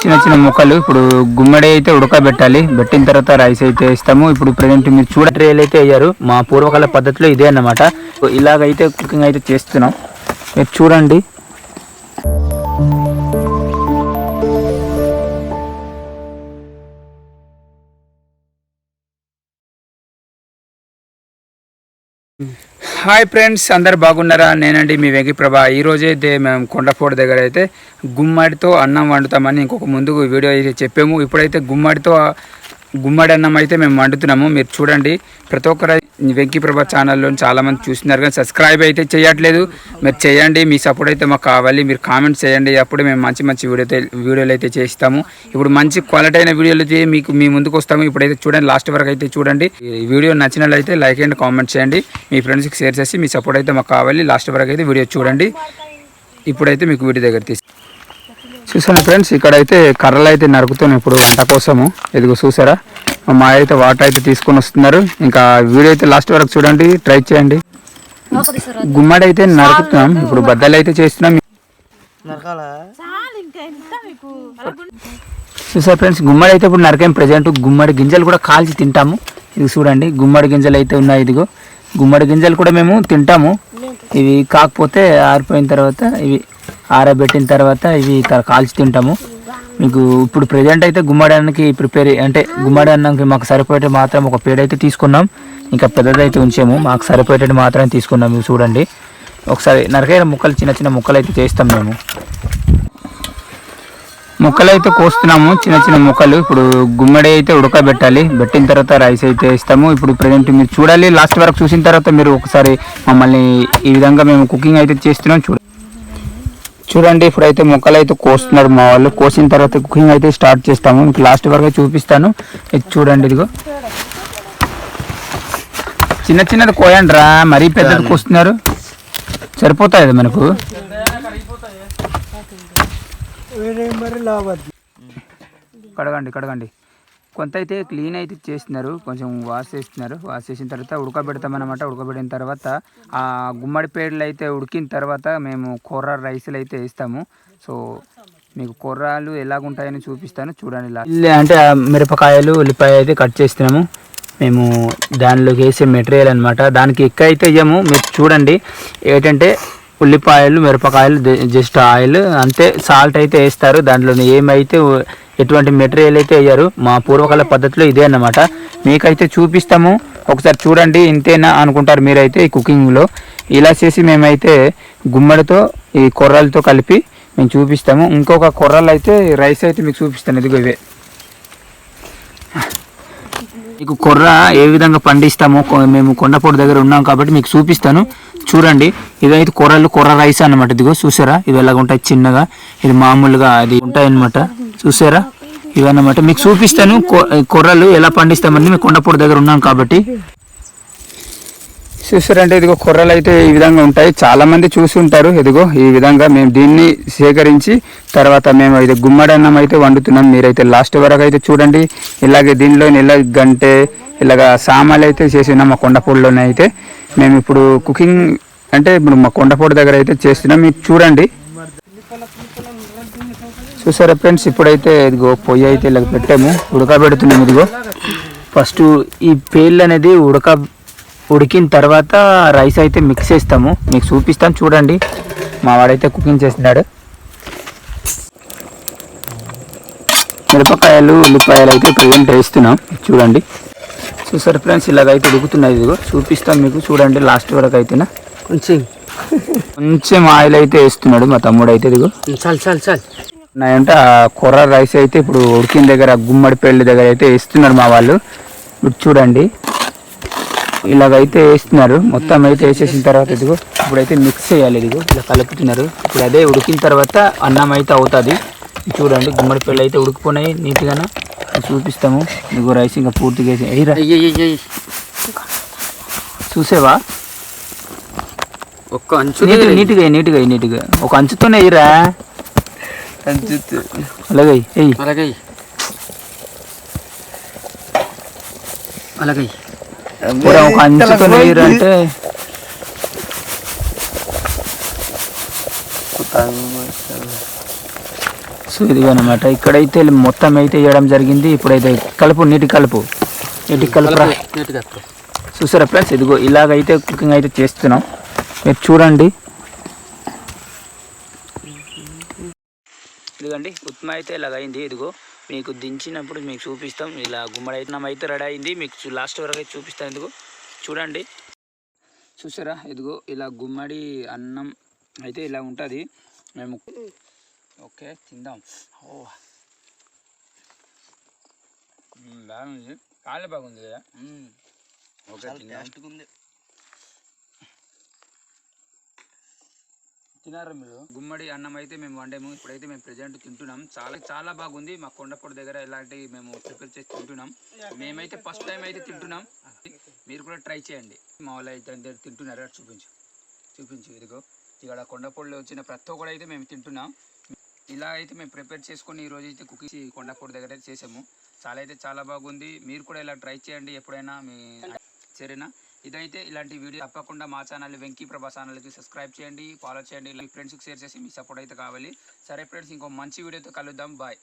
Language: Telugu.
చిన్న చిన్న ముక్కలు ఇప్పుడు గుమ్మడి అయితే ఉడకబెట్టాలి. పెట్టిన తర్వాత రైస్ అయితే ఇస్తాము. ఇప్పుడు ప్రజెంట్ మీరు ట్రేలు అయితే అయ్యారు. మా పూర్వకాల పద్ధతిలో ఇదే అన్నమాట. ఇలాగైతే కుకింగ్ అయితే చేస్తున్నాం. మీరు చూడండి. హాయ్ ఫ్రెండ్స్, అందరు బాగున్నారా? నేనండి మీ వెంకీ ప్రభా. ఈరోజు అయితే మేము కొండపోటు దగ్గర అయితే గుమ్మడితో అన్నం వండుతామని ఇంకొక ముందుకు వీడియో అయితే చెప్పాము. ఇప్పుడైతే గుమ్మడి అన్నం అయితే మేము వండుతున్నాము. మీరు చూడండి. ప్రతి ఒక్కరు వెంకీ ప్రభా ఛానల్లో చాలామంది చూస్తున్నారు కానీ సబ్స్క్రైబ్ అయితే చేయట్లేదు. మీరు చేయండి. మీ సపోర్ట్ అయితే మాకు కావాలి. మీరు కామెంట్స్ చేయండి. అప్పుడు మేము మంచి మంచి వీడియోలు అయితే చేస్తాము. ఇప్పుడు మంచి క్వాలిటీ అయిన వీడియోలు అయితే మీకు మీ ముందుకు వస్తాము. ఇప్పుడైతే చూడండి, లాస్ట్ వరకు అయితే చూడండి. ఈ వీడియో నచ్చినట్లయితే లైక్ అండ్ కామెంట్ చేయండి. మీ ఫ్రెండ్స్కి షేర్ చేసి మీ సపోర్ట్ అయితే మాకు కావాలి. లాస్ట్ వరకు అయితే వీడియో చూడండి. ఇప్పుడైతే మీకు వీడియో దగ్గర చూసాను ఫ్రెండ్స్. ఇక్కడైతే కర్రలు అయితే నరుకుతున్నాం ఇప్పుడు వంట కోసము. ఇదిగో చూసారా, మా అయితే వాటర్ అయితే తీసుకొని వస్తున్నారు. ఇంకా వీడియో అయితే లాస్ట్ వరకు చూడండి, ట్రై చేయండి. గుమ్మడి అయితే నరుకుతున్నాం. ఇప్పుడు బద్దలు అయితే చేస్తున్నాం. చూసారు ఫ్రెండ్స్, గుమ్మడి అయితే ఇప్పుడు నరకేం. ప్రజెంట్ గుమ్మడి గింజలు కూడా కాల్చి తింటాము. ఇది చూడండి, గుమ్మడి గింజలు అయితే ఉన్నాయి. ఇదిగో గుమ్మడి గింజలు కూడా మేము తింటాము. ఇవి కాకపోతే ఆరిపోయిన తర్వాత ఇవి ఆరబెట్టిన తర్వాత ఇవి కాల్చి తింటాము. మీకు ఇప్పుడు ప్రజెంట్ అయితే గుమ్మడి అన్నానికి ప్రిపేర్ అంటే గుమ్మడి అన్నానికి మాకు సరిపోయేట మాత్రం ఒక పేడ అయితే తీసుకున్నాం. ఇంకా పెద్దదైతే ఉంచాము. మాకు సరిపోయేటట్టు మాత్రమే తీసుకున్నాం. ఇవి చూడండి, ఒకసారి నరకైన ముక్కలు చిన్న చిన్న ముక్కలు అయితే చేస్తాం. మేము ముక్కలు అయితే కోస్తున్నాము, చిన్న చిన్న ముక్కలు. ఇప్పుడు గుమ్మడి అయితే ఉడకబెట్టాలి. పెట్టిన తర్వాత రైస్ అయితే ఇస్తాము. ఇప్పుడు ప్రజెంట్ మీరు చూడాలి. లాస్ట్ వరకు చూసిన తర్వాత మీరు ఒకసారి మమ్మల్ని ఈ విధంగా మేము కుకింగ్ అయితే చేస్తున్నాం. చూడండి, ఇప్పుడైతే ముక్కలు అయితే కోస్తున్నారు మా వాళ్ళు. కోసిన తర్వాత కుకింగ్ అయితే స్టార్ట్ చేస్తాము. మీకు లాస్ట్ వరకు చూపిస్తాను. ఇది చూడండి, ఇదిగో చిన్న చిన్నది కోయండి రా, మరీ పెద్దది కోస్తున్నారు. సరిపోతాయి మనకు. కడగండి. కొంత అయితే క్లీన్ అయితే చేస్తున్నారు, కొంచెం వాష్ చేస్తున్నారు. వాష్ చేసిన తర్వాత ఉడకబెడతామన్నమాట. ఉడకబెట్టిన తర్వాత ఆ గుమ్మడి పేడలు అయితే ఉడికిన తర్వాత మేము కొర్ర రైస్లు అయితే వేస్తాము. సో మీకు కొర్రాలు ఎలాగుంటాయని చూపిస్తాను, చూడండి. అంటే మిరపకాయలు ఉల్లిపాయ అయితే కట్ చేస్తున్నాము. మేము దానిలోకి వేసే మెటీరియల్ అనమాట. దానికి ఎక్కువ అయితే ఇయ్యము. మీరు చూడండి, ఏంటంటే ఉల్లిపాయలు మిరపకాయలు జస్ట్ ఆయిల్ అంతే. సాల్ట్ అయితే వేస్తారు. దాంట్లో ఏమైతే ఎటువంటి మెటీరియల్ అయితే వేయరు. మా పూర్వకాల పద్ధతిలో ఇదే అన్నమాట. మీకైతే చూపిస్తాము, ఒకసారి చూడండి. ఇంతేనా అనుకుంటారు మీరైతే ఈ కుకింగ్లో. ఇలా చేసి మేమైతే గుమ్మడితో ఈ కొర్రలతో కలిపి మేము చూపిస్తాము. ఇంకొక కొర్రలు అయితే రైస్ అయితే మీకు చూపిస్తాను. ఇదిగో ఇవే మీకు కొర్ర ఏ విధంగా పండిస్తామో మేము కొండపోటు దగ్గర ఉన్నాం కాబట్టి మీకు చూపిస్తాను, చూడండి. ఇదైతే కొర్ర రైస్ అన్నమాట. ఇదిగో చూసారా, ఇవి ఎలాగ ఉంటాయి చిన్నగా. ఇది మామూలుగా అది ఉంటాయి అన్నమాట. చూసారా, ఇవన్నమాట. మీకు చూపిస్తాను కొర్రలు ఎలా పండిస్తామని. మేము కొండపోటు దగ్గర ఉన్నాం కాబట్టి. చూసారంటే ఇదిగో కొర్రలు అయితే ఈ విధంగా ఉంటాయి. చాలా మంది చూసి ఉంటారు. ఇదిగో ఈ విధంగా మేము దీన్ని సేకరించి తర్వాత మేము ఇది గుమ్మడి అన్నం అయితే వండుతున్నాం. మీరైతే లాస్ట్ వరకు అయితే చూడండి. ఇలాగే దీనిలో గంటే ఇలాగ సామాన్లు అయితే చేసినాం మా కొండపోటులోనే. అయితే మేము ఇప్పుడు కుకింగ్ అంటే ఇప్పుడు మా కొండపోటు దగ్గర అయితే చేస్తున్నాం. మీకు చూడండి. చూసారా ఫ్రెండ్స్, ఇప్పుడైతే ఇదిగో పొయ్యి అయితే ఇలా పెట్టాము, ఉడకబెడుతున్నాము. ఇదిగో ఫస్ట్ ఈ పేర్లు అనేది ఉడికిన తర్వాత రైస్ అయితే మిక్స్ చేస్తాము. మీకు చూపిస్తాను, చూడండి. మా వాడైతే కుకింగ్ చేస్తున్నాడు. మిరపకాయలు ఉల్లిపాయలు అయితే ప్రజెంట్ వేస్తున్నాం, చూడండి. చూసారు ఫ్రెండ్స్, ఇలాగైతే ఉడుకుతున్నాయి. ఇదిగో చూపిస్తాను మీకు, చూడండి లాస్ట్ వరకు అయితేనా. కొంచెం ఆయిల్ అయితే వేస్తున్నాడు మా తమ్ముడు అయితే. ఇదిగో చాలు అంటే ఆ కొర్ర రైస్ అయితే ఇప్పుడు ఉడికిన దగ్గర గుమ్మడి పేళ్ళ దగ్గర అయితే వేస్తున్నారు మా వాళ్ళు. ఇప్పుడు చూడండి, ఇలాగైతే వేస్తున్నారు. మొత్తం అయితే వేసేసిన తర్వాత ఇదిగో ఇప్పుడైతే మిక్స్ చేయాలి. ఇదిగో ఇలా కలుపుతున్నారు. ఇప్పుడు అదే ఉడికిన తర్వాత అన్నం అయితే అవుతుంది. చూడండి, గుమ్మడి పేళ్ళు అయితే ఉడికిపోయినాయి నీట్గానే. చూపిస్తాము. ఇదిగో రైస్ ఇంకా పూర్తిగా చూసేవా, ఒక్క అంచు నీట్గా ఒక అంచుతోనే వేయరా. అలాగే ఒక అంచుతో వేయరంటే సో ఇదిగో అనమాట ఇక్కడైతే మొత్తం అయితే వేయడం జరిగింది. ఇప్పుడైతే నీటి కలుపు చూసారా ఫ్రెండ్స్, ఇదిగో ఇలాగైతే కుకింగ్ అయితే చేస్తున్నాం. మీరు చూడండి, ఇదిగోండి ఉప్మా అయితే ఇలాగైంది. ఇదిగో మీకు దించినప్పుడు మీకు చూపిస్తాం. ఇలా గుమ్మడి అయితే రెడీ అయింది. మీకు లాస్ట్ వరకు అయితే చూపిస్తాం. ఇదిగో చూడండి, చూసారా, ఇదిగో ఇలా గుమ్మడి అన్నం అయితే ఇలా ఉంటుంది. మేము ఓకే తిందాం. ఓ బాగుంది, చాలా బాగుంది కదా. ఓకే ఉంది. తినారా మీరు? గుమ్మడి అన్నం అయితే మేము వండాము. ఇప్పుడైతే మేము ప్రెజెంట్ తింటున్నాం. చాలా బాగుంది. మా కొండపూడి దగ్గర ఇలాంటివి మేము ప్రిపేర్ చేసి తింటున్నాం. మేమైతే ఫస్ట్ టైం అయితే తింటున్నాం. మీరు కూడా ట్రై చేయండి. మా వాళ్ళు అయితే తింటున్నారు. చూపించు ఇదిగో ఇక్కడ కొండపూడిలో వచ్చిన ప్రతి ఒక్కడు అయితే మేము తింటున్నాం. ఇలా అయితే మేము ప్రిపేర్ చేసుకొని ఈరోజు అయితే కుకింగ్ కొండపూడి దగ్గర అయితే చేసాము. చాలా బాగుంది. మీరు కూడా ఇలా ట్రై చేయండి ఎప్పుడైనా మీ సరేనా. ఇదైతే ఇలాంటి వీడియో తప్పకుండా మా ఛానల్ వెంకీ ప్రభా ఛానల్కి సబ్స్క్రైబ్ చేయండి, ఫాలో చేయండి. ఇలా ఫ్రెండ్స్కి షేర్ చేసి మీ సపోర్ట్ అయితే కావాలి. సరే ఫ్రెండ్స్, ఇంకో మంచి వీడియోతో కలుద్దాం. బాయ్.